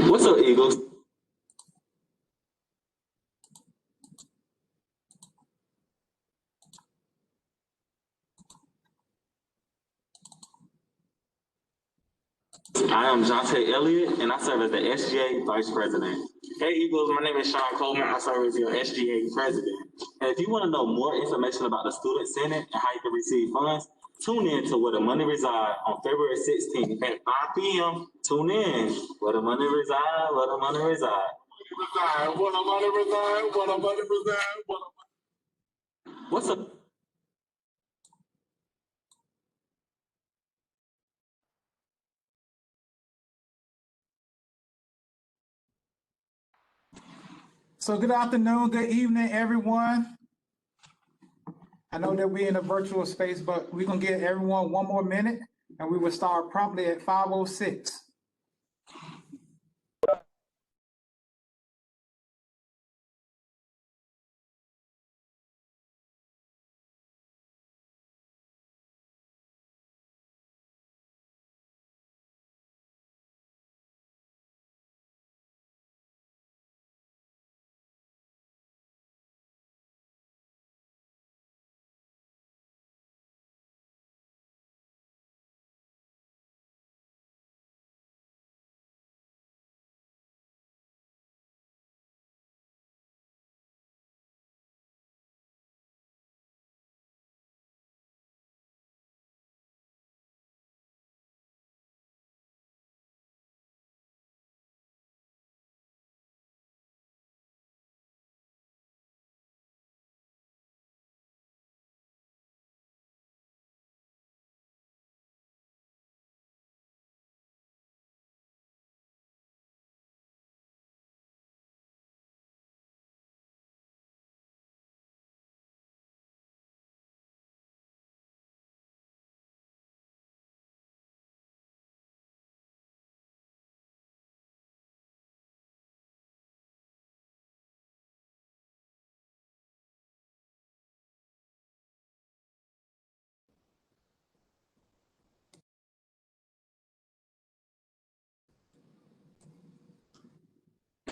What's up, Eagles? I am Jonte Elliott, and I serve as the SGA Vice President. Hey, Eagles, my name is Sean Coleman. I serve as your SGA President. And if you want to know more information about the Student Senate and how you can receive funds, tune in to Where the Money Reside on February 16th at 5 p.m. Tune in. Where the money reside, where the money reside. Where the money reside, where the money reside, where the money. What's up? So good afternoon, good evening, everyone. I know that we're in a virtual space, but we're gonna give everyone one more minute and we will start promptly at 5:06.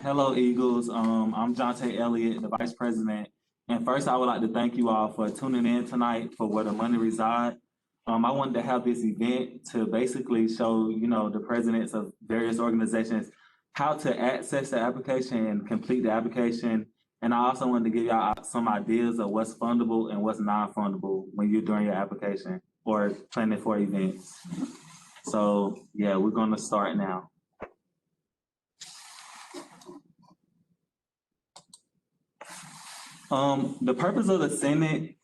Hello, Eagles. I'm Jonte Elliott, the Vice President. And first, I would like to thank you all for tuning in tonight for Where the Money Reside. I wanted to have this event to basically show, the presidents of various organizations how to access the application and complete the application. And I also wanted to give y'all some ideas of what's fundable and what's non-fundable when you're doing your application or planning for events. So yeah, we're gonna start now. The purpose of the Senate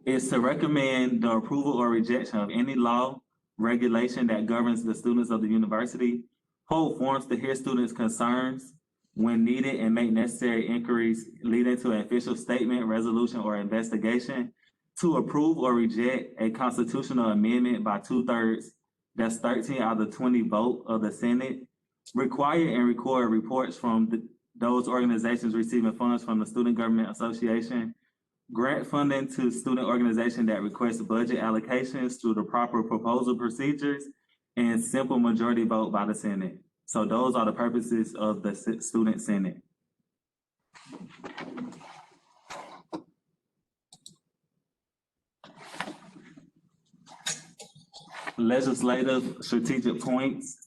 is to recommend the approval or rejection of any law, regulation that governs the students of the university, hold forums to hear students' concerns when needed, and make necessary inquiries leading to an official statement, resolution, or investigation, to approve or reject a constitutional amendment by 2/3, that's 13 out of the 20 vote of the Senate, require and record reports from those organizations receiving funds from the Student Government Association, grant funding to student organizations that request budget allocations through the proper proposal procedures, and simple majority vote by the Senate. So those are the purposes of the Student Senate. Legislative strategic points.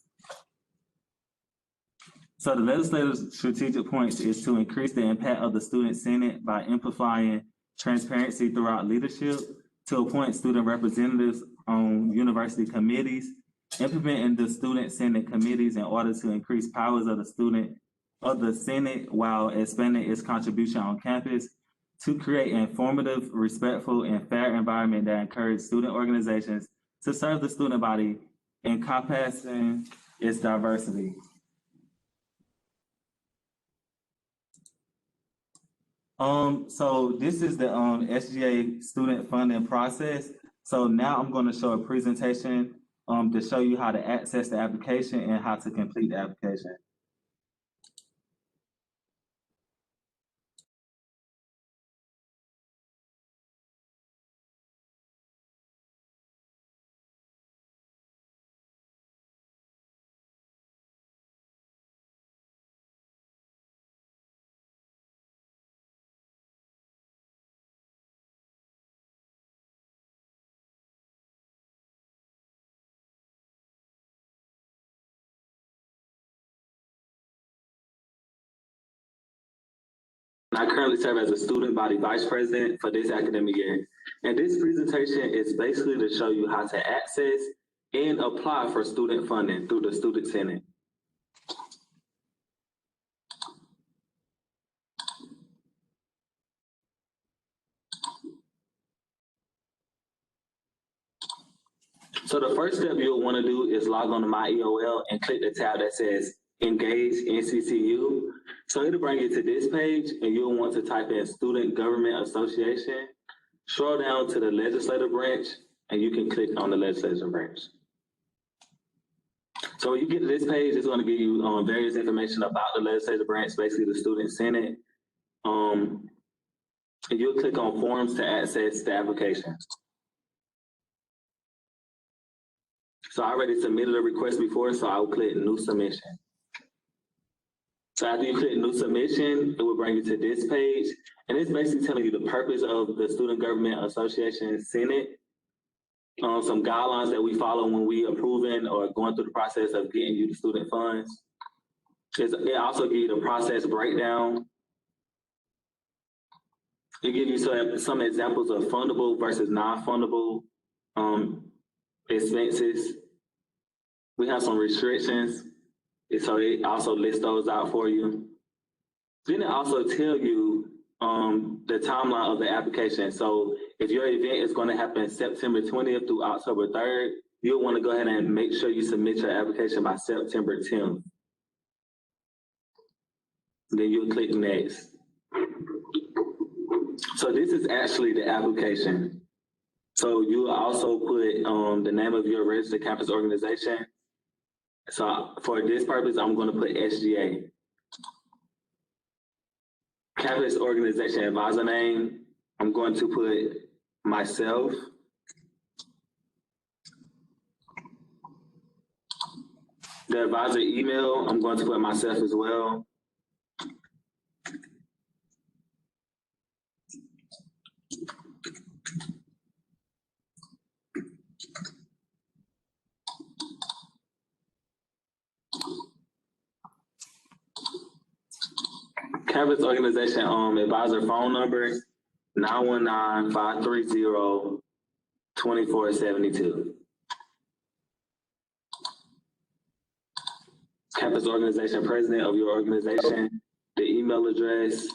So the legislative strategic points is to increase the impact of the Student Senate by amplifying transparency throughout leadership, to appoint student representatives on university committees, implementing the Student Senate committees in order to increase powers of the Senate while expanding its contribution on campus, to create an informative, respectful, and fair environment that encourages student organizations to serve the student body, encompassing its diversity. So this is the SGA student funding process. So now I'm going to show a presentation to show you how to access the application and how to complete the application. I currently serve as a student body vice president for this academic year. And this presentation is basically to show you how to access and apply for student funding through the Student Senate. So the first step you'll want to do is log on to my EOL and click the tab that says Engage NCCU. So it'll bring you to this page, and you'll want to type in Student Government Association. Scroll down to the legislative branch, and you can click on the legislative branch. So when you get to this page, it's going to give you various information about the legislative branch, basically the Student Senate. And you'll click on Forms to access the application. So I already submitted a request before, so I will click New Submission. So after you click New Submission, it will bring you to this page, and it's basically telling you the purpose of the Student Government Association Senate, some guidelines that we follow when we approving or going through the process of getting you the student funds. It also gives you the process breakdown. It gives you some examples of fundable versus non-fundable expenses. We have some restrictions, so it also lists those out for you. Then it also tells you the timeline of the application. So if your event is going to happen September 20th through October 3rd, you'll want to go ahead and make sure you submit your application by September 10th. Then you'll click Next. So this is actually the application. So you will also put the name of your registered campus organization. So for this purpose, I'm going to put SGA. Campus organization advisor name, I'm going to put myself. The advisor email, I'm going to put myself as well. Campus Organization Advisor phone number, 919-530-2472. Campus Organization President of your organization, the email address,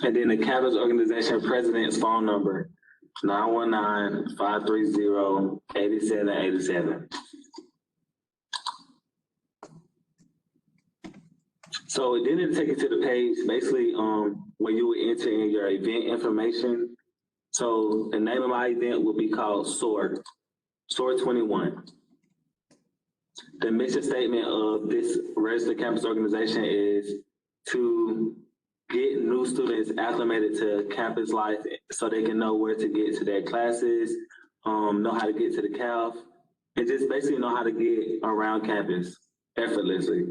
and then the Campus Organization President's phone number, 919-530-8787. So then it'll take you to the page, basically, where you would enter in your event information. So the name of my event will be called SOAR 21. The mission statement of this registered campus organization is to get new students acclimated to campus life so they can know where to get to their classes, know how to get to the CAF, and just basically know how to get around campus effortlessly.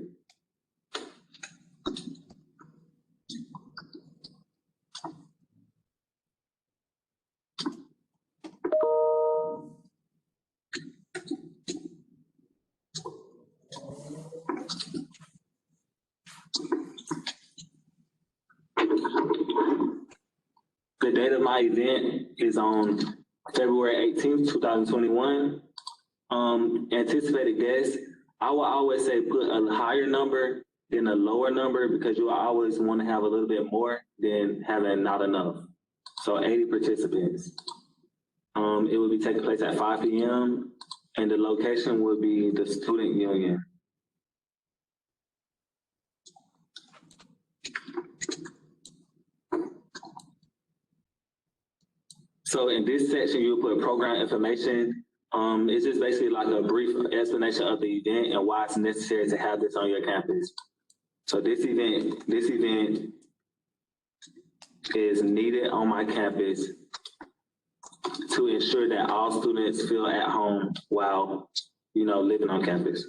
The date of my event is on February 18th, 2021. Anticipated guests, I will always say put a higher number than a lower number because you always want to have a little bit more than having not enough. So 80 participants. It will be taking place at 5 p.m. and the location will be the Student Union. So in this section, you'll put program information. It's just basically like a brief explanation of the event and why it's necessary to have this on your campus. So this event is needed on my campus to ensure that all students feel at home while, living on campus.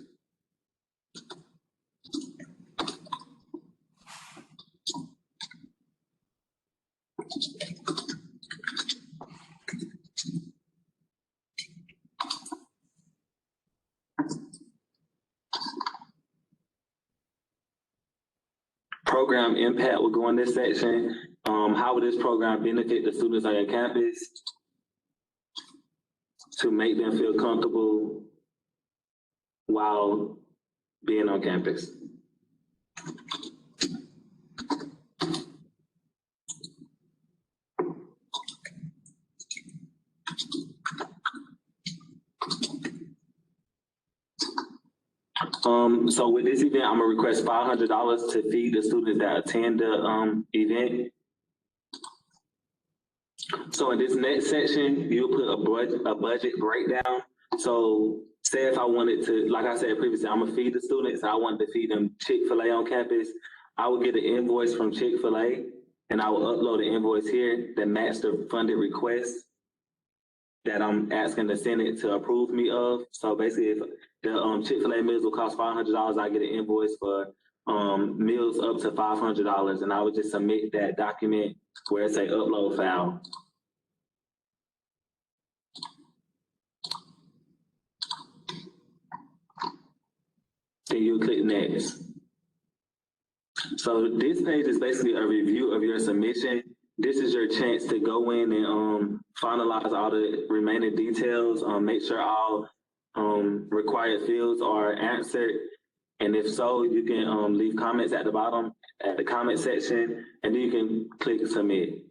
Program impact will go in this section. How will this program benefit the students on your campus to make them feel comfortable while being on campus? So with this event, I'm gonna request $500 to feed the students that attend the event. So in this next section, you'll put a budget breakdown. So say if I wanted to, like I said previously, I'm gonna feed the students, I wanted to feed them Chick-fil-A on campus, I would get an invoice from Chick-fil-A and I will upload an invoice here that matches the funded request that I'm asking the Senate to approve me of. So basically, if the Chick-fil-A meals will cost $500, I get an invoice for meals up to $500, and I would just submit that document where it's a upload file. Then you click next. So this page is basically a review of your submission. This is your chance to go in and finalize all the remaining details, make sure all required fields are answered. And if so, you can leave comments at the bottom at the comment section, and then you can click submit.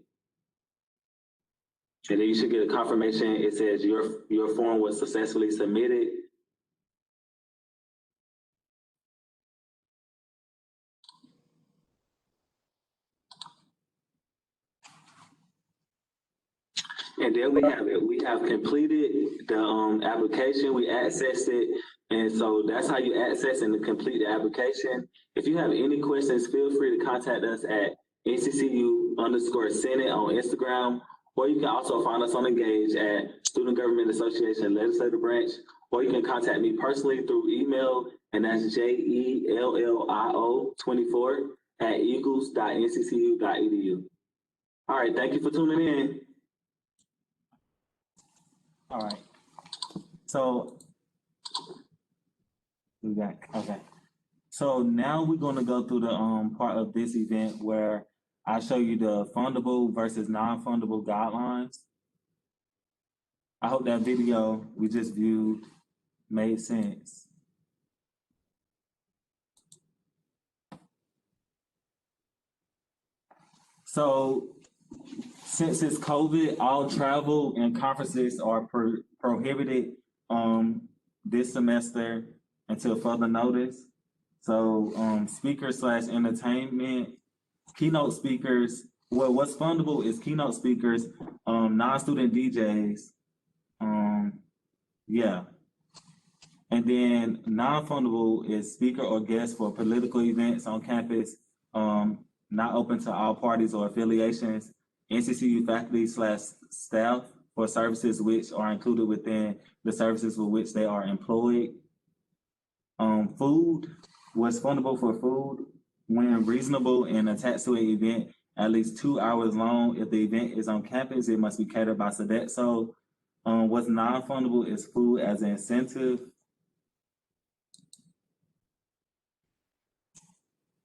And then you should get a confirmation. It says your form was successfully submitted. And there we have it. We have completed the application. We accessed it. And so that's how you access and complete the application. If you have any questions, feel free to contact us at NCCU_Senate on Instagram, or you can also find us on Engage at Student Government Association Legislative Branch, or you can contact me personally through email, and that's JELLIO24@eagles.nccu.edu. All right, thank you for tuning in. All right. So we got okay. So now we're going to go through the part of this event where I show you the fundable versus non-fundable guidelines. I hope that video we just viewed made sense. So since it's COVID, all travel and conferences are prohibited this semester until further notice. So speakers / entertainment, keynote speakers. Well, what's fundable is keynote speakers, non-student DJs. Yeah. And then non-fundable is speaker or guest for political events on campus, not open to all parties or affiliations, NCCU faculty / staff for services which are included within the services for which they are employed. Food was fundable for food when reasonable and attached to an event at least 2 hours long. If the event is on campus, it must be catered by Sodexo. What's non-fundable is food as an incentive.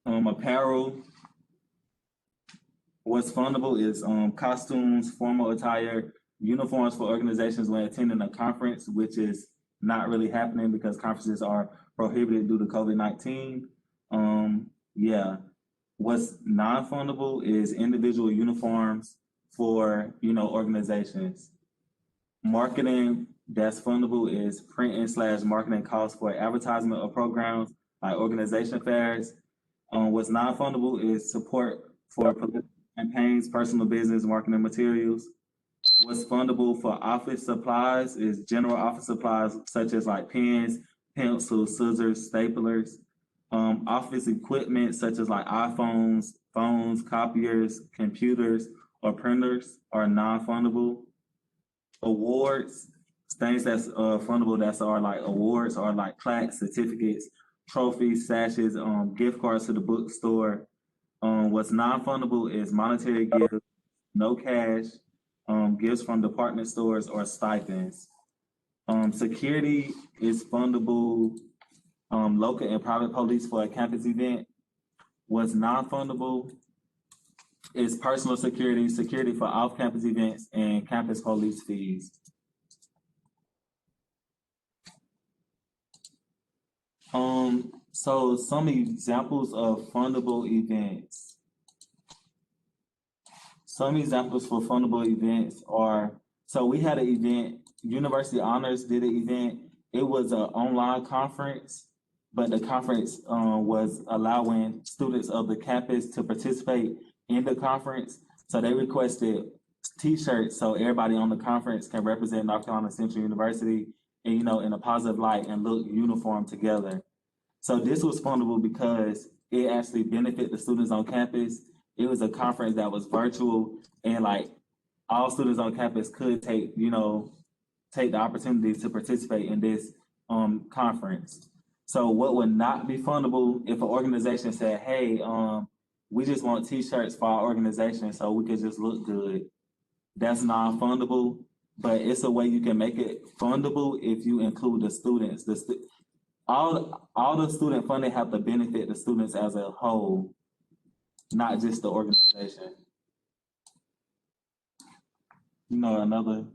Apparel. What's fundable is costumes, formal attire, uniforms for organizations when attending a conference, which is not really happening because conferences are prohibited due to COVID-19. Yeah. What's non-fundable is individual uniforms for organizations. Marketing that's fundable is printing / marketing costs for advertisement or programs like organization fairs. What's non-fundable is support for political campaigns, personal business, marketing materials. What's fundable for office supplies is general office supplies such as like pens, pencils, scissors, staplers. Office equipment such as like iPhones, phones, copiers, computers, or printers are non-fundable. Awards, things that's fundable that are like awards are like plaques, certificates, trophies, sashes, gift cards to the bookstore. What's non-fundable is monetary gifts, no cash, gifts from department stores or stipends. Security is fundable, local and private police for a campus event. What's non-fundable is personal security, security for off-campus events, and campus police fees. So some examples of fundable events. Some examples for fundable events are, so we had an event, University Honors did an event. It was an online conference, but the conference was allowing students of the campus to participate in the conference. So they requested t-shirts so everybody on the conference can represent North Carolina Central University and, in a positive light and look uniform together. So this was fundable because it actually benefited the students on campus. It was a conference that was virtual and like all students on campus could take the opportunity to participate in this conference. So what would not be fundable if an organization said, hey, we just want t-shirts for our organization so we could just look good. That's non-fundable, but it's a way you can make it fundable if you include the students. All the student funding have to benefit the students as a whole, not just the organization. Another.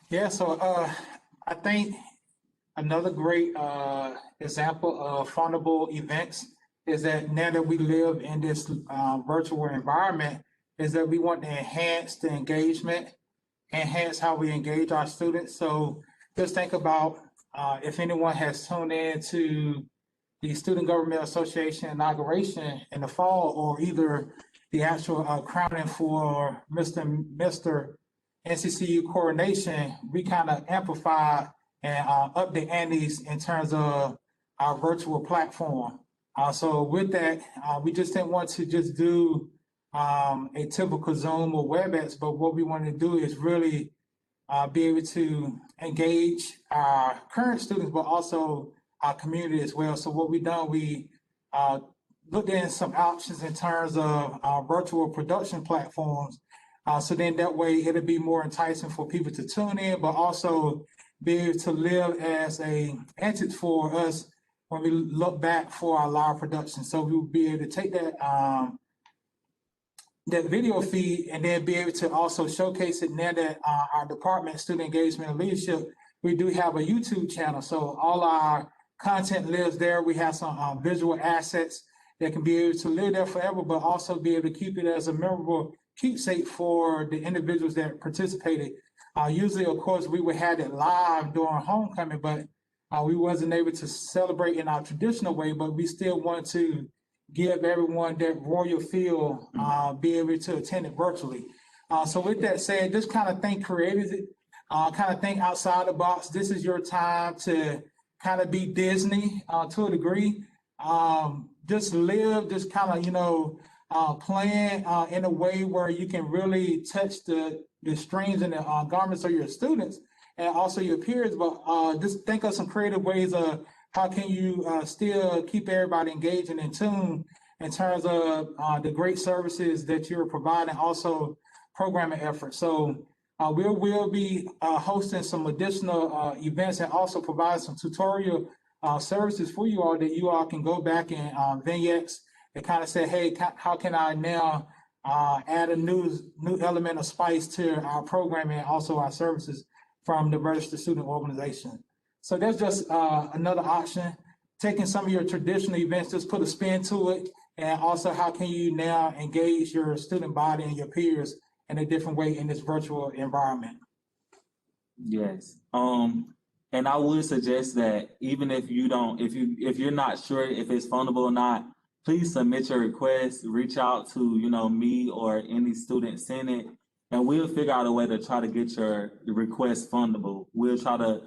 Yeah, so I think another great example of fundable events is that now that we live in this virtual environment, is that we want to enhance the engagement, enhance how we engage our students. So just think about if anyone has tuned in to the Student Government Association inauguration in the fall, or either the actual crowning for Mr. NCCU coronation, we kind of amplify and up the antes in terms of our virtual platform. So with that, we just didn't want to just do a typical Zoom or WebEx, but what we want to do is really be able to engage our current students, but also our community as well. So what we've done, we looked at some options in terms of virtual production platforms. So then that way it'll be more enticing for people to tune in, but also be able to live as a entity for us when we look back for our live production. So we'll be able to take that that video feed and then be able to also showcase it now that our department, student engagement and leadership, we do have a YouTube channel. So all our content lives there. We have some visual assets that can be able to live there forever, but also be able to keep it as a memorable keepsake for the individuals that participated. Usually, of course, we would have it live during homecoming, but we wasn't able to celebrate in our traditional way, but we still want to give everyone that royal feel, be able to attend it virtually. So with that said, just kind of think creative, kind of think outside the box. This is your time to kind of be Disney to a degree. Just live, just kind of, playing in a way where you can really touch the strings and the garments of your students and also your peers, but just think of some creative ways of how can you still keep everybody engaged and in tune in terms of the great services that you're providing, also programming efforts. So we'll be hosting some additional events and also provide some tutorial services for you all that you all can go back and vignettes and kind of say, hey, how can I now add a new element of spice to our programming and also our services from the registered student organization. So that's just another option. Taking some of your traditional events, just put a spin to it, and also how can you now engage your student body and your peers in a different way in this virtual environment. Yes. And I would suggest that even if you don't, if you're not sure if it's fundable or not, please submit your request, reach out to, me or any student senate, and we'll figure out a way to try to get your request fundable. We'll try to,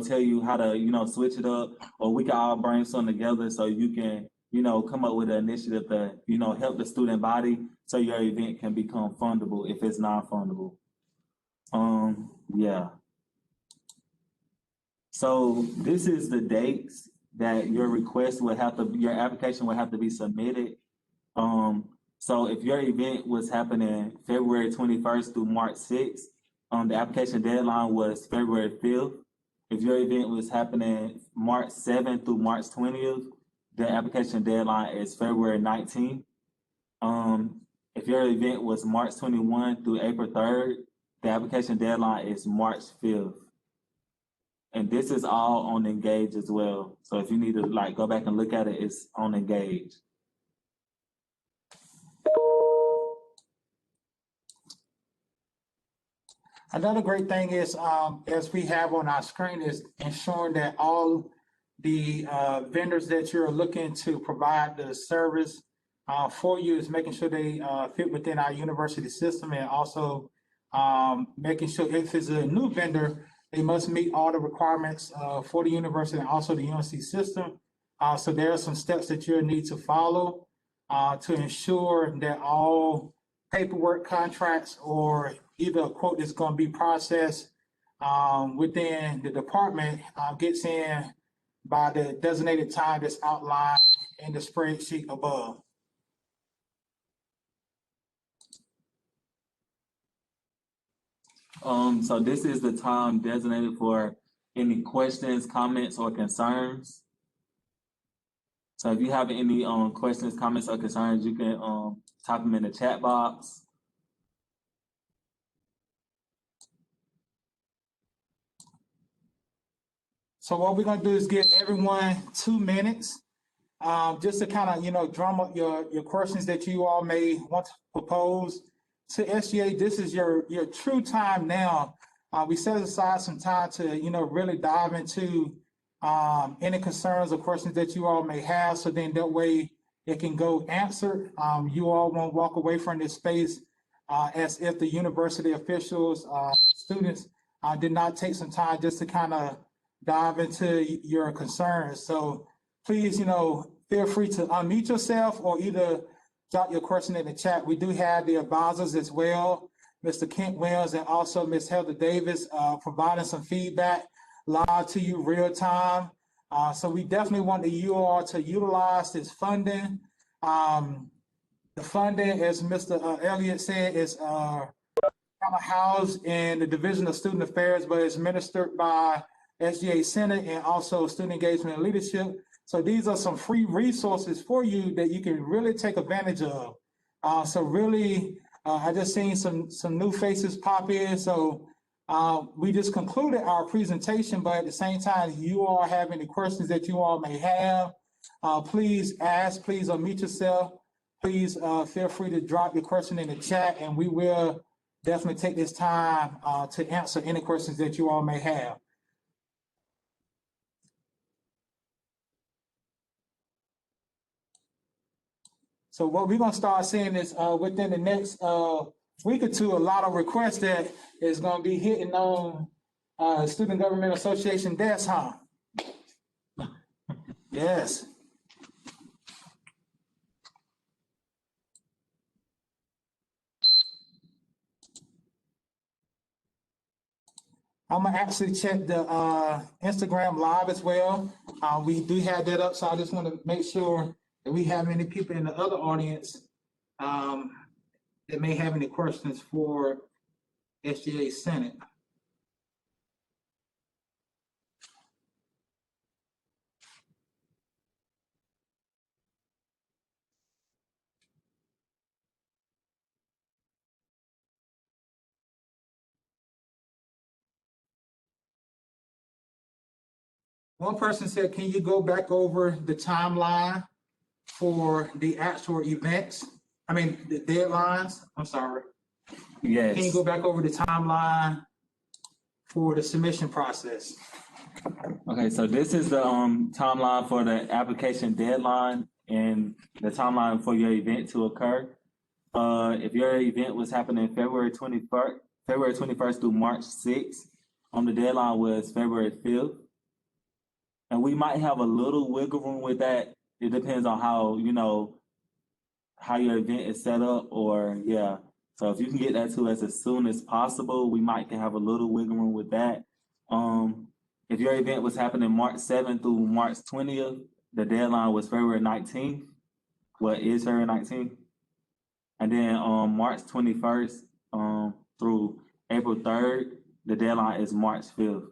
tell you how to, switch it up, or we can all brainstorm together so you can, come up with an initiative that, help the student body so your event can become fundable if it's non-fundable. Yeah. So this is the dates that your request your application will have to be submitted. So if your event was happening February 21st through March 6th, the application deadline was February 5th. If your event was happening March 7th through March 20th, the application deadline is February 19th. If your event was March 21 through April 3rd, the application deadline is March 5th. And this is all on Engage as well. So if you need to go back and look at it, it's on Engage. Another great thing is, as we have on our screen, is ensuring that all the vendors that you're looking to provide the service for you is making sure they fit within our university system, and also making sure if it's a new vendor, they must meet all the requirements for the university and also the UNC system. So there are some steps that you'll need to follow to ensure that all paperwork, contracts, or either a quote that's going to be processed within the department gets in by the designated time that's outlined in the spreadsheet above. So this is the time designated for any questions, comments, or concerns. So if you have any questions, comments, or concerns, you can type them in the chat box. So what we're gonna do is give everyone 2 minutes just to kind of, drum up your questions that you all may want to propose to SGA. This is your true time now. We set aside some time to, really dive into any concerns or questions that you all may have. So then that way it can go answered. You all won't walk away from this space as if the university officials, students did not take some time just to kind of dive into your concerns. So please, feel free to unmute yourself or either drop your question in the chat. We do have the advisors as well, Mr. Kent Wells and also Ms. Heather Davis, providing some feedback live to you real time. So we definitely want you all to utilize this funding The funding, as Mr. Elliott said, is kind of housed in the Division of Student Affairs, but it's administered by SGA Senate and also Student Engagement and Leadership. So these are some free resources for you that you can really take advantage of. So really, I just seen some new faces pop in. So we just concluded our presentation, but at the same time, you all have any questions that you all may have, please ask, please unmute yourself. Please feel free to drop your question in the chat, and we will definitely take this time to answer any questions that you all may have. So what we're gonna start seeing is within the next week or two, a lot of requests that is gonna be hitting on Student Government Association desk, huh? Yes. I'm gonna actually check the Instagram live as well. We do have that up, so I just want to make sure that we have any people in the other audience that may have any questions for SGA Senate. One person said, can you go back over the timeline for the actual events? I mean, the deadlines, I'm sorry. Yes. Can you go back over the timeline for the submission process? Okay, so this is the timeline for the application deadline and the timeline for your event to occur. If your event was happening February 21st through March 6th, the deadline was February 5th. And we might have a little wiggle room with that. It depends on how, how your event is set up, or yeah. So if you can get that to us as soon as possible, we might have a little wiggle room with that. If your event was happening March 7th through March 20th, the deadline was February 19th. What is February 19th? And then March 21st through April 3rd, the deadline is March 5th.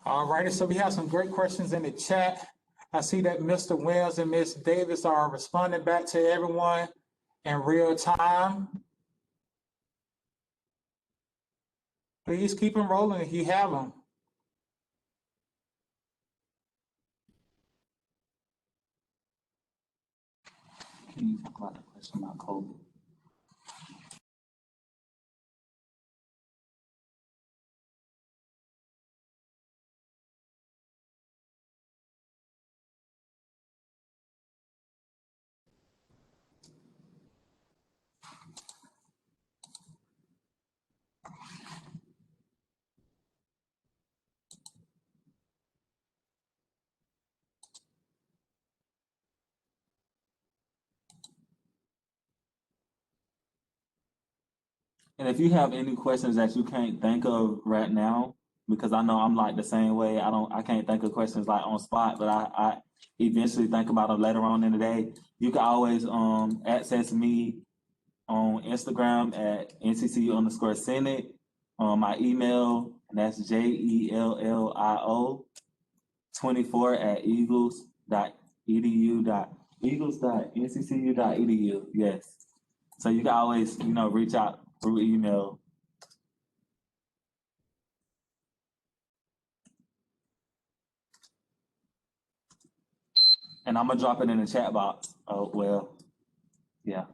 All righty, so we have some great questions in the chat. I see that Mr. Wells and Ms. Davis are responding back to everyone in real time. Please keep them rolling if you have them. Can you talk about the question about COVID? And if you have any questions that you can't think of right now, because I know I'm like the same way. I can't think of questions like on spot, but I eventually think about them later on in the day. You can always access me on Instagram at nccu_Senate. My email, and that's JELLIO24@eagles.nccu.edu. Yes. So you can always, reach out through email. And I'm gonna drop it in the chat box. Oh, well, yeah.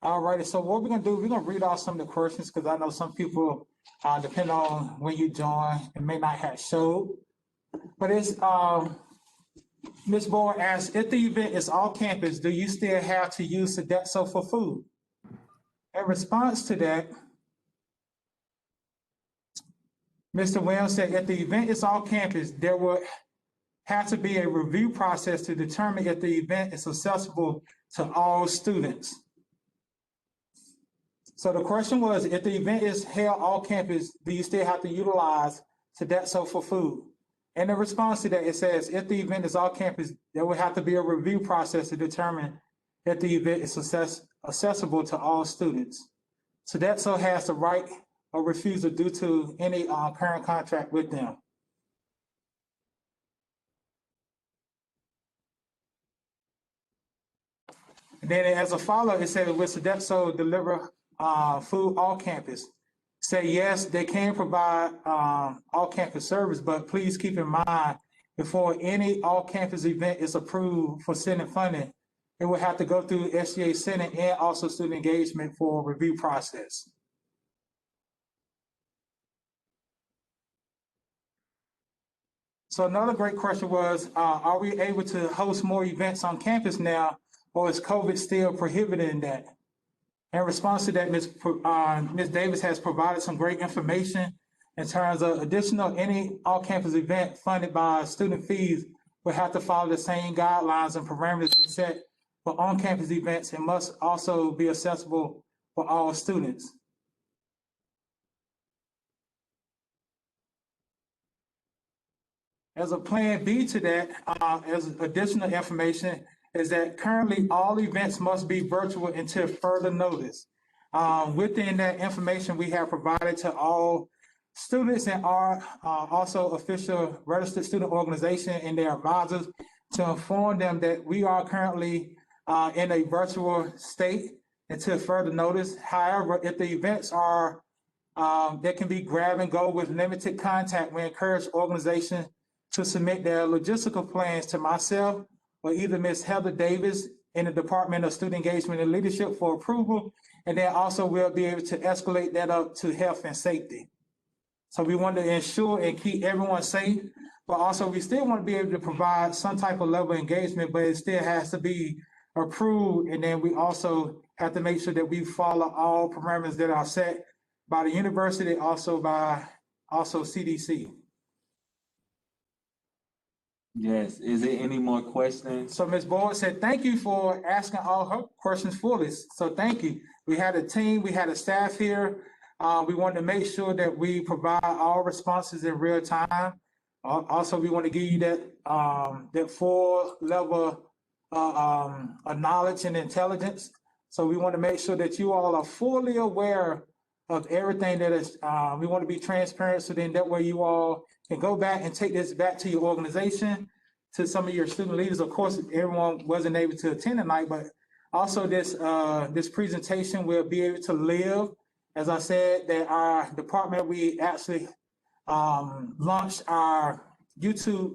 All righty, so what we're gonna do, we're gonna read off some of the questions because I know some people, depending on when you join, it may not have showed. But it's, Ms. Boyd asks, if the event is off campus, do you still have to use Sodexo for food? In response to that, Mr. Williams said, if the event is off campus, there will have to be a review process to determine if the event is accessible to all students. So the question was, if the event is held off campus, do you still have to utilize Sodexo for food? And in response to that, it says, if the event is off campus, there will have to be a review process to determine if the event is accessible to all students. Sodexo has the right of refusal due to any parent contract with them. And then as a follow, it said, will Sodexo deliver food off campus? Say yes, they can provide off-campus service, but please keep in mind, before any off-campus event is approved for Senate funding, it will have to go through SGA Senate and also student engagement for review process. So another great question was, are we able to host more events on campus now, or is COVID still prohibiting that? In response to that, Ms. Davis has provided some great information in terms of any off-campus event funded by student fees will have to follow the same guidelines and parameters set for on-campus events and must also be accessible for all students. As a plan B to that, as additional information, is that currently all events must be virtual until further notice. Within that information, we have provided to all students and our also official registered student organization and their advisors to inform them that we are currently in a virtual state until further notice. However, if the events are that can be grab and go with limited contact, we encourage organizations to submit their logistical plans to myself or either Ms. Heather Davis in the Department of Student Engagement and Leadership for approval, and then also we'll be able to escalate that up to health and safety. So we want to ensure and keep everyone safe, but also we still want to be able to provide some type of level of engagement, but it still has to be approved, and then we also have to make sure that we follow all parameters that are set by the university, also by CDC. Yes, is there any more questions? So Ms. Boyd said, thank you for asking all her questions fully. So thank you. We had a team, we had a staff here. We wanted to make sure that we provide all responses in real time. Also, we want to give you that full level of knowledge and intelligence. So we want to make sure that you all are fully aware of everything that is, we want to be transparent, so then that way you all can go back and take this back to your organization, to some of your student leaders. Of course, everyone wasn't able to attend tonight, but also this presentation will be able to live. As I said, that our department, we actually launched our YouTube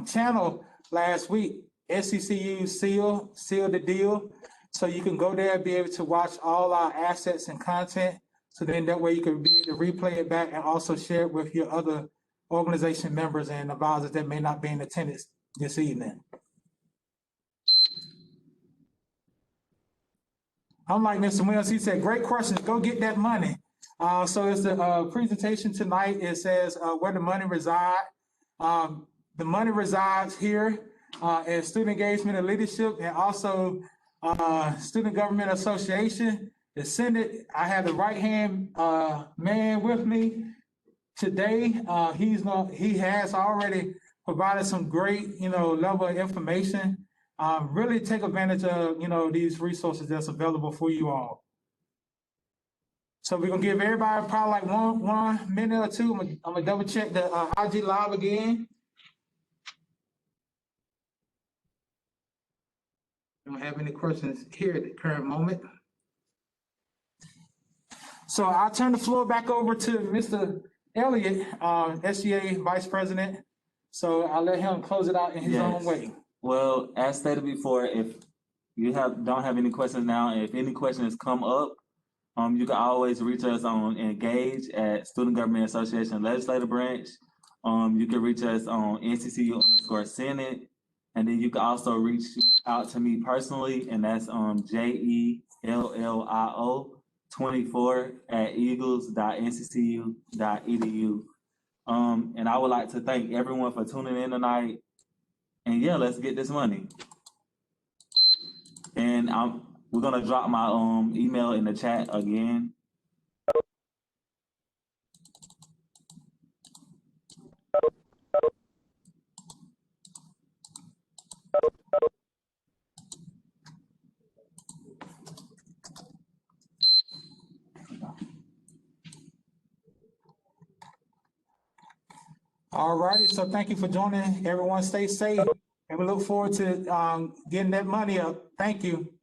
channel last week. SCCU seal the deal. So you can go there and be able to watch all our assets and content. So then that way you can be able to replay it back and also share it with your other organization members and advisors that may not be in attendance this evening. Unlike Mr. Williams, he said, great questions, go get that money. So it's the presentation tonight. It says where the money reside. The money resides here in Student Engagement and Leadership, and also Student Government Association, the Senate. I have the right-hand man with me today. He has already provided some great, level of information. Really take advantage of, these resources that's available for you all. So we're gonna give everybody probably like one minute or two. I'm gonna double check the IG Live again. I don't have any questions here at the current moment. So I'll turn the floor back over to Mr. Elliott, SGA Vice President. So I'll let him close it out in his own way. Well, as stated before, if don't have any questions now, and if any questions come up, you can always reach us on Engage at Student Government Association Legislative Branch. You can reach us on NCCU_Senate, and then you can also reach out to me personally, and that's JELLIO24@eagles.nccu.edu. And I would like to thank everyone for tuning in tonight. And yeah, let's get this money. And we're gonna drop my email in the chat again. All righty, so thank you for joining. Everyone stay safe, and we look forward to getting that money up. Thank you.